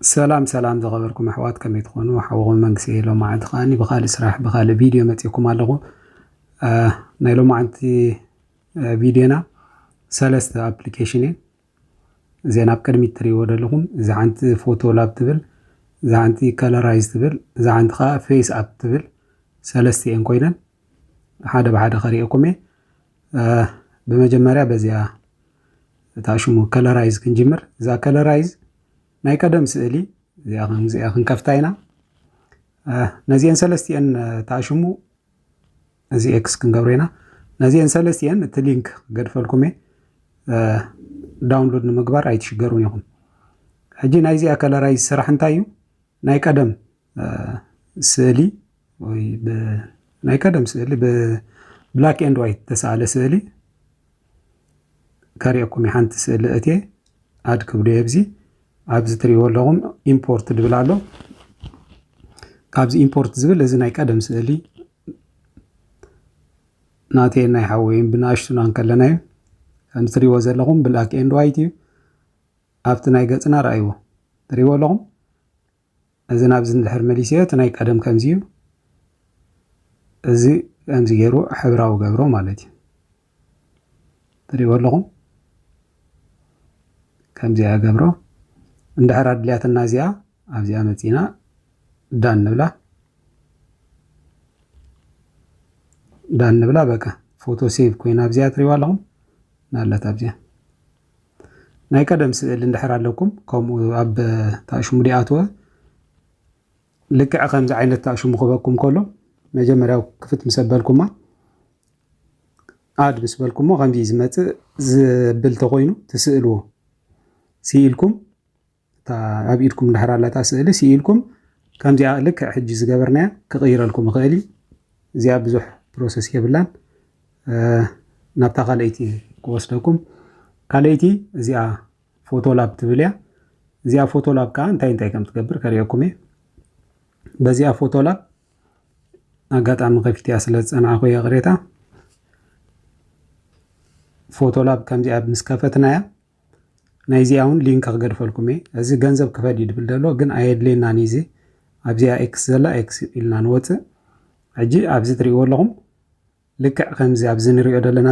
سلام زغبركم أحوات كم يتخونوا حوغم منكسي لو ما عند خاني بخالي سراح بخالي فيديو متيكم على نايلو ما عندي فيديونا ثلاثة أبليكيشنين زين أبكر ميتري ودلهم إذا عندي فوتو لاب تبل إذا عندي كالرايز تبل إذا عندي خا فيس أب تبل ثلاثة إنكوينن هذا بعد خريقكمي بمجمرة بزيا تاشمو كالرايز كنجمر إذا كالرايز ناي قدم سئلي زي أخن كفتاينا نزين سلستيان تاشمو زي إكس كنقورينا نزين سلستيان تلينك قد فالكمي داونلود نمقبار أي تشقرون يخون حجي ناي زي أكال رايز سرحن تايو ناي قدم سئلي ناي قدم سئلي بلاك اند وايت تسأل سئلي كاريكمي حانت سئلي أتي عاد كبدو يبزي عبز تريو لهم import دبلالو عبز import زبل لازم ناي قدم سئلي ناتي ناي حاوين بناشتو نانكالنايو كان تريو زلهم بلاك اند وايتيو عبت ناي قطنا رأيو تريو لهم ازن عبز نحر مليسيات ناي قدم كمزيو ازي كمزي جيرو حبراو قبرو مالتي تريو لهم كمزي قبرو اندحر عدليات النازية عبزي عمتينا دان نبلا بكا فوتو سيف كوين عبزي اتريوا لهم نالت عبزي ناي قدم سئل اندحر علوكم كوم عب تاشو مدياتوا لكع خمز عينة تاشو مخبكم كله مجمرياو كفت مسبالكم عاد مسبالكم غمزي زمت زبل تغوينو تسئلوه سيلكم تا أبيدكم نحر الله تسأل سيلكم كم زي لك حجز جبرنا كغير لكم غالي زي بزح بروسيس يبلان نبتغى ليتي كوسلكم كاليتي زي فوتو لاب تبليا زي فوتو لاب كان تاين كم تكبر كريكمي بزي فوتو لاب أقعد عم غفتي أصلت أنا أخويا غريتا فوتو لاب كم زي مسكفتنا نايزي اون لينك اغدفلكمي ازي ገንዘብ ከፈዲ ድብልደሎ ግን አይድሌና ኒዚ አብዚያ ኤክስ ዘላ ኤክስ ኢልና ንወት አጂ አብዚ ትሪኦ ለኩም ልክዕ ከምዚ አብዚ ንሪኦ ደለና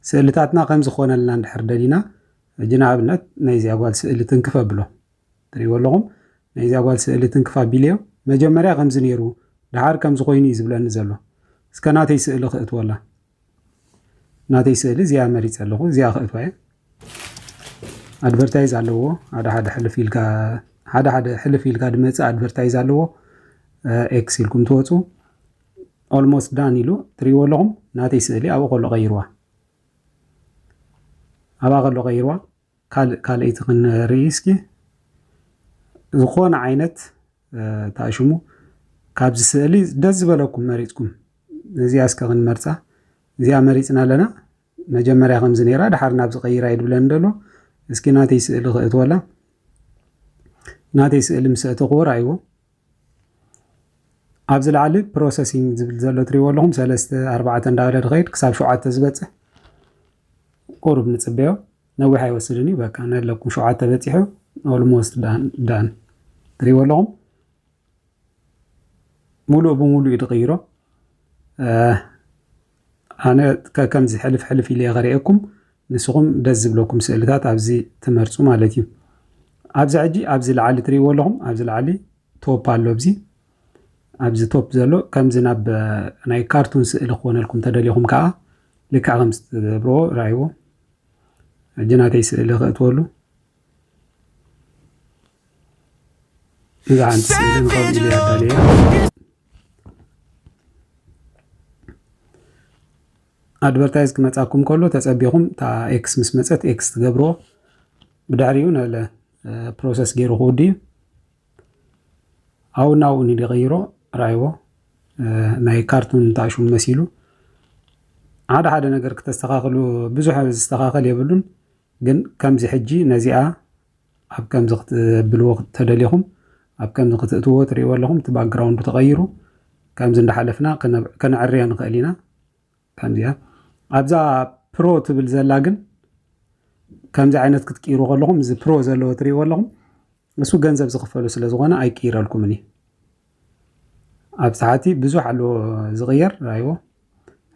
ስእልታትና ከምዚ ኾነልና እንድሕር ደሊና እጅና ኣብነት ናይዚ አጓል ስእሊ ትንክፈ ብሎ ትሪኦ ለኩም ናይዚ አጓል ስእሊ ትንክፋ ቢልዮ መጀመሪያ ከምዚ ነይሩ ድሓር ከምዚ ኾይኒ ዝብለኒ ዘሎ እስከ ናተይ ስእሊ ክእትወላ ናተይ ስእሊ እዚያ መሪፅ ኣለኹ እዚያ ክእትወየ ادفرتايز علوه هذا حل فيلكا دمص ادفرتايز علوه اكس لكم توصو almost done يلو تريو لهم ناتي سئلي او قلو غيروا قال ايتقن ريسكي زخون عينت تاشمو كابز سئلي دز بلكم مريتكم زي اسكغن مرصا زي مريتنا لنا مجمريا خمس نيرا دحرنا بز غيرا يدبلن دلو اسكي ناتي سئل خيط ولا ناتي سئل مسأت غور ايوه ابزل علي بروسيسينج زبل زلو تري ولهم 3-4 داولر غير كساب شوعات تزبصح قرب نصبيو نوي حيوسدني بقى انا لكم شوعات تبصحو اولموست دان تري ولهم مولو بمولو يتغيروا انا كمزي حلف لي غريكم نسقم دز بلوكم سئلتات ابزي تمرصو مالتي ابزي عجي ابزي العالي تري ولهم ابزي العالي توب አለው ابزي ابزي توب زلو كم زناب ناي كارتون سئل خونلكم تدليهم كا لك خمس برو رايو جناتي سئل خطولو اذا عند سئل قبل يدالي ادفرتايز كمصاكم كله تصبيهم تا اكس مسمصت اكس تغبرو بداريو نله بروسيس غيرو هودي او ناو ني غيرو رايو ناي كارتون تاشو مسيلو عاد ነገር ከተስተኻኸሉ ብዙሕ ዝተኻኸል የብሉን ግን ከምዚ ሕጂ ነዚኣ ኣብ ከምዚ ክትብልዎ ተደሊኹም ኣብ ከምዚ ክትእትዎ ትሪእዎ ኣለኹም እቲ ባክግራውንዱ ተቐይሩ ከምዚ እንዳሓለፍና ከነዕርያ ንኽእል ኢና ከምዚኣ ኣብዛ ፕሮ ትብል ዘላ ግን ከምዚ ዓይነት ክትቅይሩ ከለኹም እዚ ፕሮ ዘለዎ ትሪእዎ ኣለኹም እሱ ገንዘብ ዝኽፈሉ ስለ ዝኾነ ኣይቅይረልኩምን እየ ኣብ ታሕቲ ብዙሕ ኣሎ ዝቕየር ራይዎ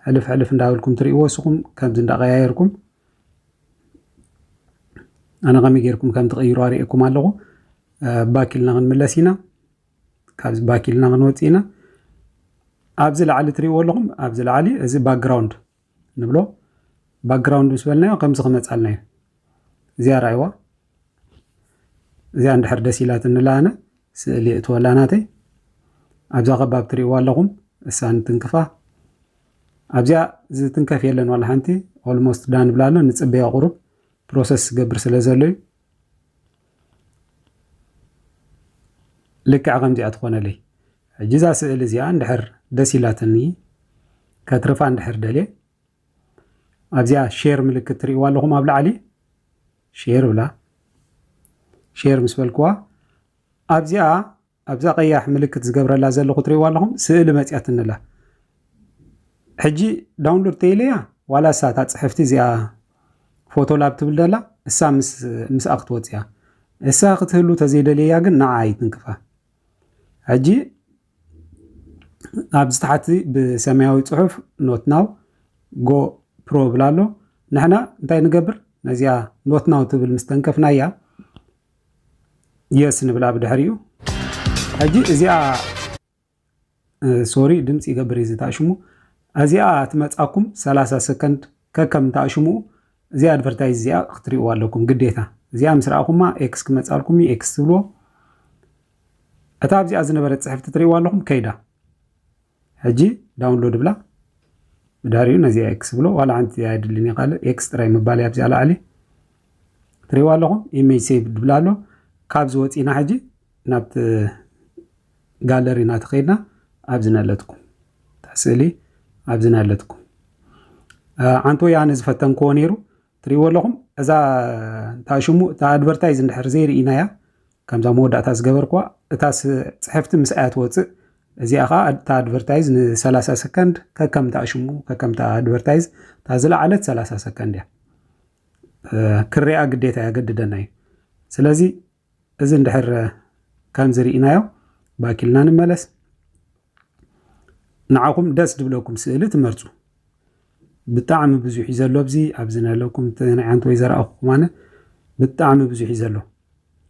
ሕልፍ ሕልፍ እንዳበልኩም ትሪእዎ እስኹም ከምዚ እንዳቐያየርኩም ኣነ ከመይ ጌርኩም ከም ትቕይሩ ኣሪእኩም ኣለኹ ባኪልና ክንምለስ ኢና ካብዚ ባኪልና ክንወፅ ኢና ኣብዚ ላዕሊ ትሪእዎ ኣለኹም ኣብዚ ላዕሊ እዚ ባክግራውንድ ንብሎ ባክግራውንድ ምስ በልናዮ ከምዚ ክመፃልና እዩ እዚኣ ራእይዋ እዚኣ እንድሕር ደስ ኢላት እንላኣነ ስእሊ እትወላ ናተይ ኣብዛ ኸባብ ትሪእዎ ኣለኹም እሳ ንትንክፋ ኣብዚኣ ዝትንከፍ የለን ዋላ ሓንቲ ኦልሞስት ዳን ብላ ኣሎ ንፅበያ ቁሩብ ፕሮሰስ ዝገብር ስለ ዘሎ እዩ ልክዕ ከምዚኣ ትኾነለይ ሕጂ እዛ ስእሊ እዚኣ እንድሕር ደስ ኢላትኒ ከትርፋ እንድሕር ደልየ ኣብዚኣ ሼር ምልክት ትሪእዎ ኣለኹም ኣብ ላዕሊ ሼር ብላ ሼር ምስ በልክዋ ኣብዛ ቀያሕ ምልክት ዝገብረላ ዘለኹ ትሪእዎ ኣለኹም ስእሊ መፅያት እንላ ሕጂ ዳውንሎድ ተይለያ ዋላ እሳ እታ ፅሕፍቲ እዚኣ ፎቶ ላብ ትብል ደላ እሳ ምስኣ ክትወፅያ እሳ ክትህሉ ተዘይደልያ ግን ንዓ ኣይትንክፋ ሕጂ ኣብዚ ታሕቲ ብሰማያዊ ፅሑፍ ኖት ናው ጎ ፕሮ ብላ ኣሎ ንሕና እንታይ ንገብር ነዚኣ ኖት ናው ትብል ምስ ተንከፍናያ የስ ንብላ ብድሕሪኡ ሕጂ እዚኣ ሶሪ ድምፂ ይገብር እዩ ዝታሽሙ እዚኣ ትመፃኩም 30 ሰከንድ ከከም ታሽሙ እዚኣ ኣድቨርታይዝ እዚኣ ክትሪእዎ ኣለኩም ግዴታ እዚኣ ምስ ረኣኹማ ኤክስ ክመፃልኩም ኤክስ ትብልዎ እታ ኣብዚኣ ዝነበረት ፅሕፍቲ ትሪእዎ ኣለኹም ከይዳ ሕጂ ዳውንሎድ ብላ ብድሕሪኡ ነዚኣ ኤክስ ብሎ ዋላ ሓንቲ ኣይድልኒ ካልእ ኤክስ ጥራይ ምባል ኣብዚኣ ላዕሊ ትሪእዎ ኣለኹም ኢሜጅ ሴቭ ድብላ ኣሎ ካብዚ ወፂና ሕጂ ናብቲ ጋለሪ እናተኸይድና ኣብዚ ነለትኩም ስእሊ ኣብዚ ነለትኩም ዓንቶ ያነ ዝፈተንክዎ ነይሩ ትሪእዎ ኣለኹም እዛ ታሽሙ እታ ኣድቨርታይዝ እንድሕር ዘይርኢናያ ከምዛ መወዳእታ ዝገበርክዋ እታ ፅሕፍቲ ምስ ኣያ ትወፅእ እዚኣ ከዓ እታ ኣድቨርታይዝ ን30 ሰከንድ ከከም ታሽሙ ከከም ታ ኣድቨርታይዝ እታ ዝለዓለት 30 ሰከንድ እያ ክሪኣ ግዴታ ያገድደና እዩ ስለዚ እዚ እንድሕር ከምዚ ርኢናዮ ባኪልና ንመለስ ንዓኹም ደስ ድብለኩም ስእሊ ትመርፁ ብጣዕሚ ብዙሕ እዩ ዘሎ ኣብዚ ነለኩም ናይ ዓንቶ ወይ ዘረኣኹም ኣነ ብጣዕሚ ብዙሕ እዩ ዘሎ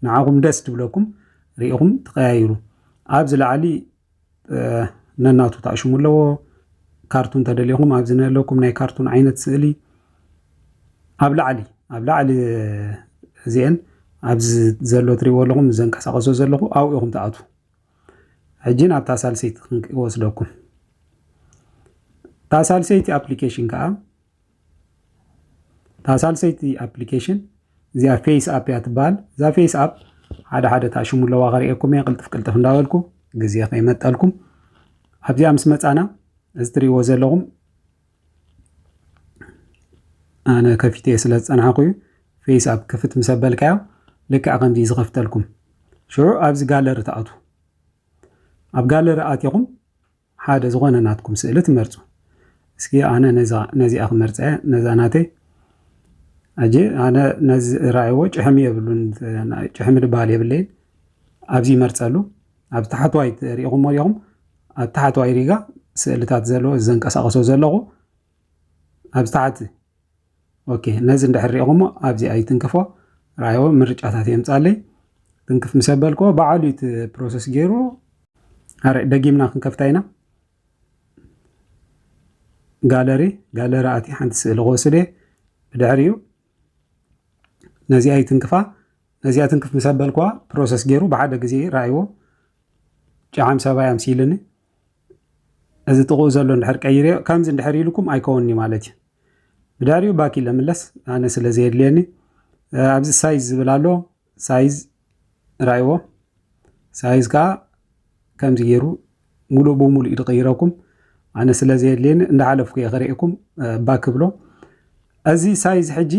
ንዓኹም ደስ ድብለኩም ርኢኹም ትቀያይሩ ኣብዚ ላዕሊ ነናቱ ተኣሽሙ ኣለዎ ካርቱን ተደልይኹም ኣብዚ ነለኩም ናይ ካርቱን ዓይነት ስእሊ ኣብ ላዕሊ እዚአን ኣብዚ ዘሎ ትሪእዎ ኣለኹም ዘንቀሳቀሶ ዘለኹ ኣብኡ ኢኹም ተኣቱ ሕጂ ናብታ ሳልሰይቲ ክንወስደኩም ታሳልሰይቲ ኣፕሊኬሽን ከዓ ታሳልሰይቲ ኣፕሊኬሽን እዚኣ ፌስ ኣፕ እያ ትበሃል እዛ ፌስ ኣፕ ሓደ ታሽሙ ኣለዋ ከሪአኩም እየ ቅልጥፍ እንዳበልኩ ግዜ ከይመጠልኩም ኣብዚኣ ምስ መፃና እዚ ትሪእዎ ዘለኹም ኣነ ከፊተ ስለ ዝፀናሕኩ እዩ ፌስ ኣፕ ክፍት ምስ ኣበልካዮ ልክዕ ከምዚ ዝኸፍተልኩም ሽዑ ኣብዚ ጋለሪ ተኣቱ ኣብ ጋለሪ ኣትኹም ሓደ ዝኾነ ናትኩም ስእሊ ትመርፁ እስኪ ኣነ ነዚኣ ክመርፀ ነዛ ናተይ ኣጂ ኣነ ነዚ ራእይዎ ጭሕሚ የብሉን ጭሕሚ ድበሃል የብለይን ኣብዚ ይመርፀሉ ኣብ ታሕተዋይ ሪኢኹም ወሪኹም ኣብ ታሕተዋይ ሪጋ ስእልታት ዘለዎ ዘንቀሳቀሶ ዘለኹ ኣብዚ ታሕቲ ኦኬ ነዚ እንድሕር ሪኢኹሞ ኣብዚ ኣይትንክፎ ራእይዎ ምርጫታት የምፃለይ ትንክፍ ምስ ኣበልክዎ ባዕሉ እቲ ፕሮሰስ ገይሩ ደጊምና ክንከፍታ ኢና ጋለሪ ኣቲ ሓንቲ ስእሊ ክወስደ ብድሕሪኡ ነዚኣ ይትንክፋ ነዚኣ ትንክፍ ምስ ኣበልክዋ ፕሮሰስ ገይሩ ብሓደ ግዜ ራእይዎ ጨዓም ሰባይ ኣምሲልኒ እዚ ጥቕኡ ዘሎ እንድሕር ቀይርዮ ከምዚ እንድሕር ኢልኩም ኣይከውንኒ ማለት እዩ ብድሕሪኡ ባኪ ለምለስ ኣነ ስለ ዘየድልየኒ ኣብዚ ሳይዝ ዝብል ኣሎ ሳይዝ ራእይዎ ሳይዝ ከዓ ከምዚ ገይሩ ሙሉእ ብሙሉእ ኢድ ቀይረኩም ኣነ ስለ ዘየድልየኒ እንዳሓለፍኩ እየ ከሪእኩም ባክ ብሎ እዚ ሳይዝ ሕጂ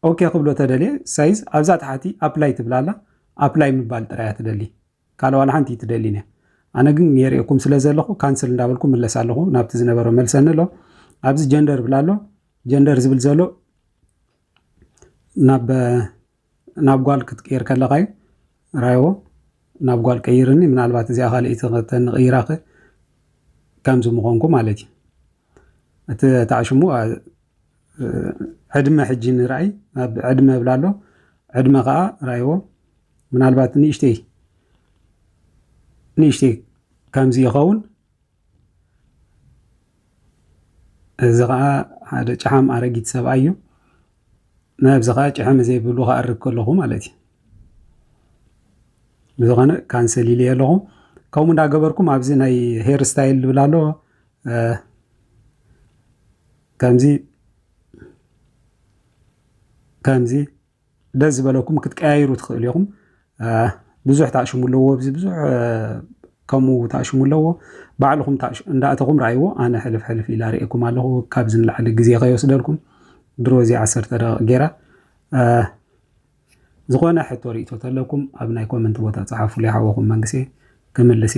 ኦኬ ክብሎ ተደልየ ሳይዝ ኣብዛ ታሕቲ ኣፕላይ ትብላላ ኣፕላይ ምባል ጥራያ ትደሊ ካልእ ዋላ ሓንቲ ትደሊነ ኣነ ግን የርእየኩም ስለ ዘለኹ ካንስል እንዳበልኩ መለስ ኣለኹ ናብቲ ዝነበረ መልሰኒ ኣሎ ኣብዚ ጀንደር ብላ ኣሎ ጀንደር ዝብል ዘሎ ናብ ጓል ክትቀይር ከለኻዩ ራይዎ ናብ ጓል ቀይርኒ ምናልባት እዚኣ ካልእቲ ተንቕይራኸ ከምዚ ምኾንኩ ማለት እዩ እቲ ተዓሽሙ ዕድመ ሕጂ ንራእይ ኣብ ዕድመ ብላ ኣሎ ዕድመ ከዓ ራይዎ ምናልባት ንእሽተይ ከምዚ ይኸውን እዚ ከዓ ሓደ ጨሓም ኣረጊት ሰብኣይ እዩ ናብዚ ከዓ ጭሕሚ ዘይብሉ ክኣርግ ከለኹ ማለት እዩ ብዝኾነ ካንሰል ኢለ ኣለኹ ከምኡ እንዳገበርኩም ኣብዚ ናይ ሄር ስታይል ብላ ኣሎ ከምዚ ደስ ዝበለኩም ክትቀያይሩ ትኽእሉ ኢኹም ብዙሕ ታዕሽሙ ኣለዎ ብዚ ብዙሕ ከምኡ ታዕሽሙ ኣለዎ ባዕልኹም እንዳእተኹም ራእይዎ ኣነ ሕልፍ ሕልፍ ኢላ ርእየኩም ኣለኹ ካብዚ ንላዕሊ ግዜ ከይወስደልኩም ድሮ እዚ 10 ደቂቃ ጌራ ዝኾነ ሕቶ ርእቶ ተለኩም ኣብ ናይ ኮመንት ቦታ ፃሓፉ ለይ ሓወኹም መንግሴ ክምልስ